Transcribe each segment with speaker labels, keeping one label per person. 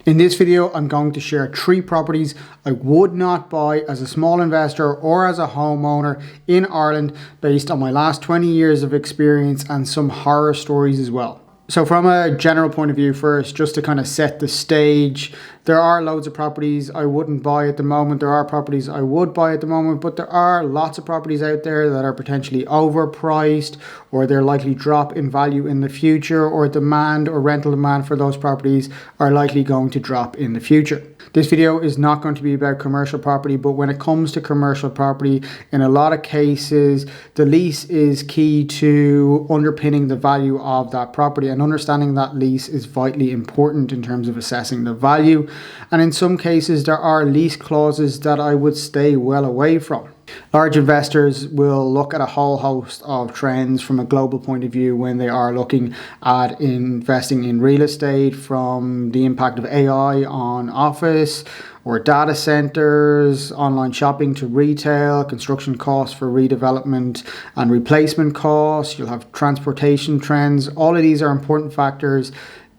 Speaker 1: In this video, I'm going to share 3 properties I would not buy as a small investor or as a homeowner in Ireland based on my last 20 years of experience and some horror stories as well. So from a general point of view first, just to kind of set the stage, there are loads of properties I wouldn't buy at the moment. There are properties I would buy at the moment, but there are lots of properties out there that are potentially overpriced, or they're likely to drop in value in the future, or demand or rental demand for those properties are likely going to drop in the future. This video is not going to be about commercial property, but when it comes to commercial property, in a lot of cases, the lease is key to underpinning the value of that property, and understanding that lease is vitally important in terms of assessing the value. And in some cases, there are lease clauses that I would stay well away from. Large investors will look at a whole host of trends from a global point of view when they are looking at investing in real estate, from the impact of AI on office or data centers, online shopping to retail, construction costs for redevelopment and replacement costs. You'll have transportation trends. All of these are important factors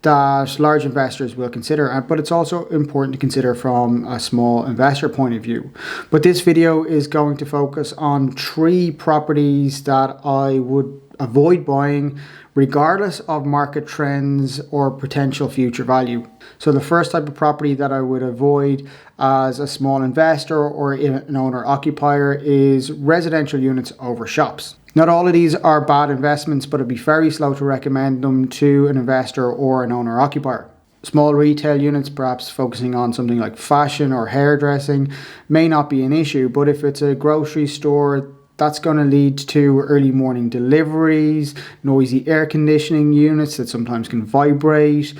Speaker 1: that large investors will consider, but it's also important to consider from a small investor point of view. But this video is going to focus on 3 properties that I would avoid buying regardless of market trends or potential future value. So the first type of property that I would avoid as a small investor or an owner-occupier is residential units over shops. Not all of these are bad investments, but I'd be very slow to recommend them to an investor or an owner-occupier. Small retail units, perhaps focusing on something like fashion or hairdressing, may not be an issue, but if it's a grocery store, that's going to lead to early morning deliveries, noisy air conditioning units that sometimes can vibrate,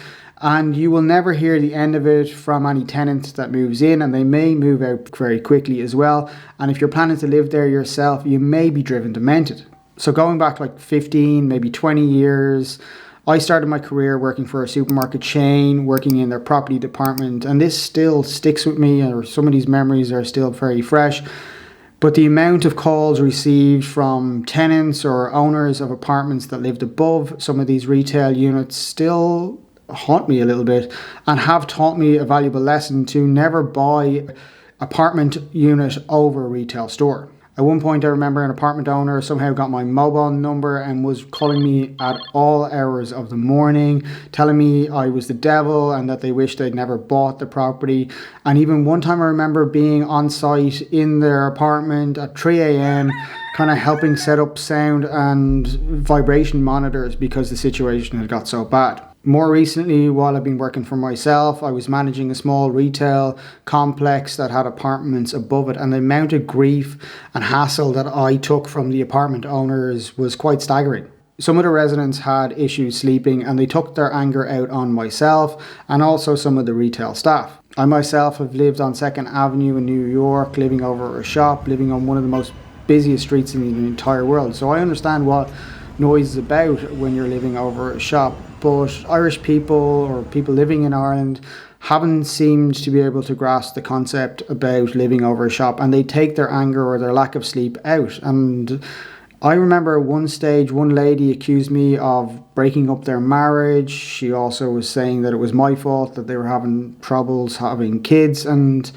Speaker 1: and you will never hear the end of it from any tenant that moves in, and they may move out very quickly as well. And if you're planning to live there yourself, you may be driven demented. So going back like 15, maybe 20 years, I started my career working for a supermarket chain, working in their property department, and this still sticks with me, or some of these memories are still very fresh. But the amount of calls received from tenants or owners of apartments that lived above some of these retail units still haunt me a little bit, and have taught me a valuable lesson to never buy apartment unit over a retail store. At one point, I remember an apartment owner somehow got my mobile number and was calling me at all hours of the morning, telling me I was the devil and that they wished they'd never bought the property. And even one time I remember being on site in their apartment at 3 a.m, kind of helping set up sound and vibration monitors because the situation had got so bad. More recently, while I've been working for myself, I was managing a small retail complex that had apartments above it, and the amount of grief and hassle that I took from the apartment owners was quite staggering. Some of the residents had issues sleeping, and they took their anger out on myself and also some of the retail staff. I myself have lived on 2nd Avenue in New York, living over a shop, living on one of the most busiest streets in the entire world. So I understand what noise is about when you're living over a shop. But Irish people, or people living in Ireland, haven't seemed to be able to grasp the concept about living over a shop, and they take their anger or their lack of sleep out. And I remember at one stage, one lady accused me of breaking up their marriage. She also was saying that it was my fault that they were having troubles having kids, and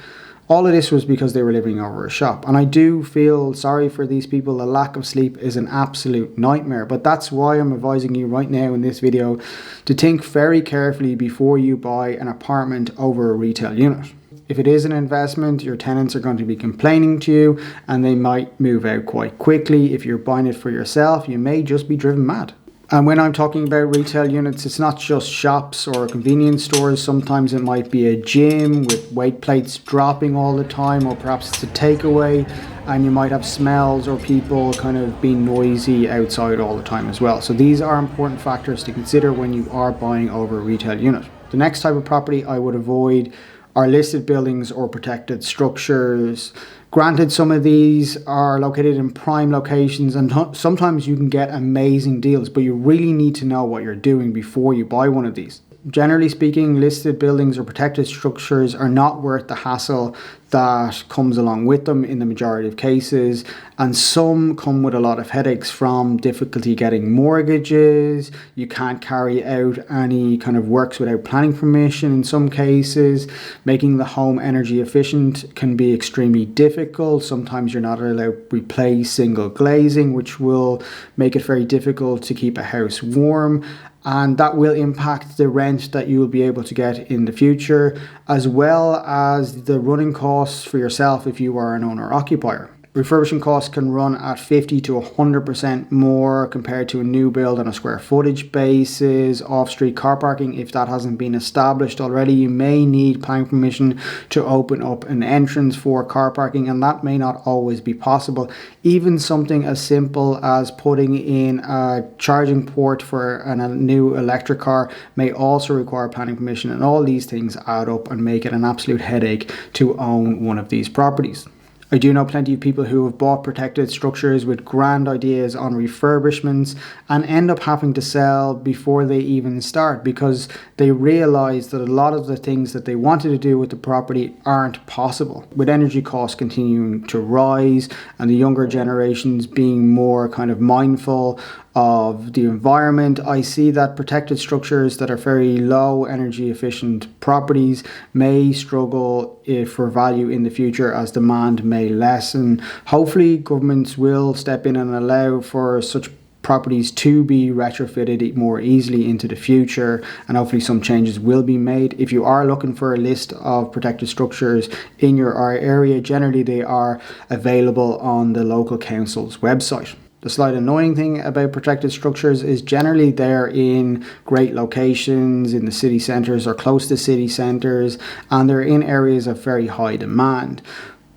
Speaker 1: all of this was because they were living over a shop. And I do feel sorry for these people. The lack of sleep is an absolute nightmare. But that's why I'm advising you right now in this video to think very carefully before you buy an apartment over a retail unit. If it is an investment, your tenants are going to be complaining to you and they might move out quite quickly. If you're buying it for yourself, you may just be driven mad. And when I'm talking about retail units, it's not just shops or convenience stores. Sometimes it might be a gym with weight plates dropping all the time, or perhaps it's a takeaway and you might have smells or people kind of being noisy outside all the time as well. So these are important factors to consider when you are buying over a retail unit. The next type of property I would avoid are listed buildings or protected structures. Granted, some of these are located in prime locations, and sometimes you can get amazing deals, but you really need to know what you're doing before you buy one of these. Generally speaking, listed buildings or protected structures are not worth the hassle that comes along with them in the majority of cases, and some come with a lot of headaches from difficulty getting mortgages. You can't carry out any kind of works without planning permission in some cases. Making the home energy efficient can be extremely difficult. Sometimes you're not allowed to replace single glazing, which will make it very difficult to keep a house warm, and that will impact the rent that you will be able to get in the future, as well as the running costs for yourself if you are an owner-occupier. Refurbishing costs can run at 50 to 100% more compared to a new build on a square footage basis. Off-street car parking, if that hasn't been established already, you may need planning permission to open up an entrance for car parking, and that may not always be possible. Even something as simple as putting in a charging port for a new electric car may also require planning permission, and all these things add up and make it an absolute headache to own one of these properties. I do know plenty of people who have bought protected structures with grand ideas on refurbishments and end up having to sell before they even start because they realize that a lot of the things that they wanted to do with the property aren't possible. With energy costs continuing to rise and the younger generations being more kind of mindful of the environment, I see that protected structures that are very low energy efficient properties may struggle for value in the future as demand may lessen. Hopefully governments will step in and allow for such properties to be retrofitted more easily into the future, and hopefully some changes will be made. If you are looking for a list of protected structures in your area, generally they are available on the local council's website. The slight annoying thing about protected structures is generally they're in great locations in the city centres or close to city centres, and they're in areas of very high demand.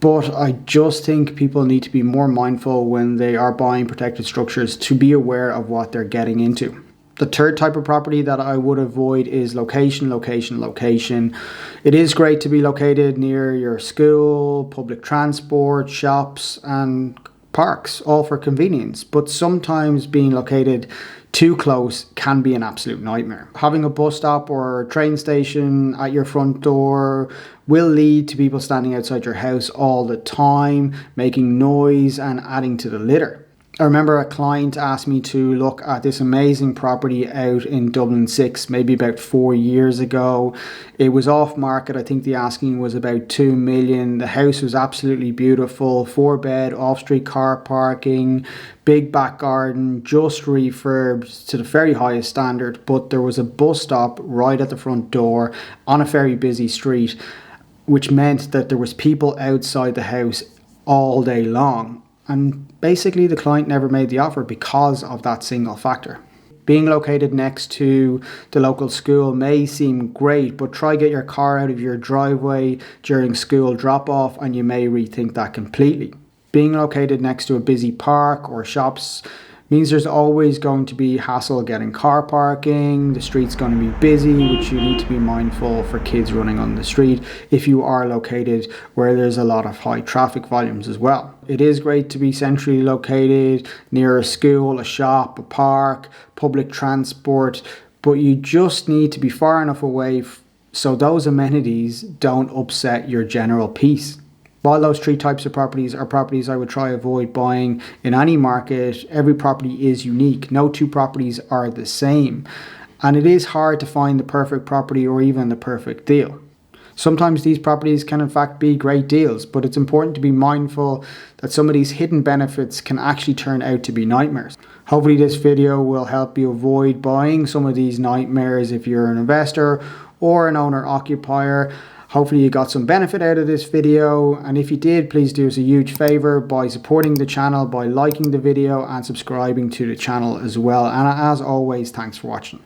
Speaker 1: But I just think people need to be more mindful when they are buying protected structures to be aware of what they're getting into. The third type of property that I would avoid is location. It is great to be located near your school, public transport, shops and parks, all for convenience, but sometimes being located too close can be an absolute nightmare. Having a bus stop or train station at your front door will lead to people standing outside your house all the time, making noise and adding to the litter. I remember a client asked me to look at this amazing property out in Dublin 6, maybe about 4 years ago. It was off market. I think the asking was about 2 million. The house was absolutely beautiful, 4-bed, off-street car parking, big back garden, just refurbed to the very highest standard. But there was a bus stop right at the front door on a very busy street, which meant that there was people outside the house all day long. And basically the client never made the offer because of that single factor. Being located next to the local school may seem great, but try get your car out of your driveway during school drop-off and you may rethink that completely. Being located next to a busy park or shops means there's always going to be hassle getting car parking. The street's going to be busy, which you need to be mindful for kids running on the street if you are located where there's a lot of high traffic volumes as well. It is great to be centrally located near a school, a shop, a park, public transport, but you just need to be far enough away so those amenities don't upset your general peace. While those three types of properties are properties I would try avoid buying in any market, every property is unique. No two properties are the same. And it is hard to find the perfect property or even the perfect deal. Sometimes these properties can in fact be great deals, but it's important to be mindful that some of these hidden benefits can actually turn out to be nightmares. Hopefully this video will help you avoid buying some of these nightmares if you're an investor or an owner-occupier. Hopefully you got some benefit out of this video, and if you did, please do us a huge favor by supporting the channel by liking the video and subscribing to the channel as well. And as always, thanks for watching.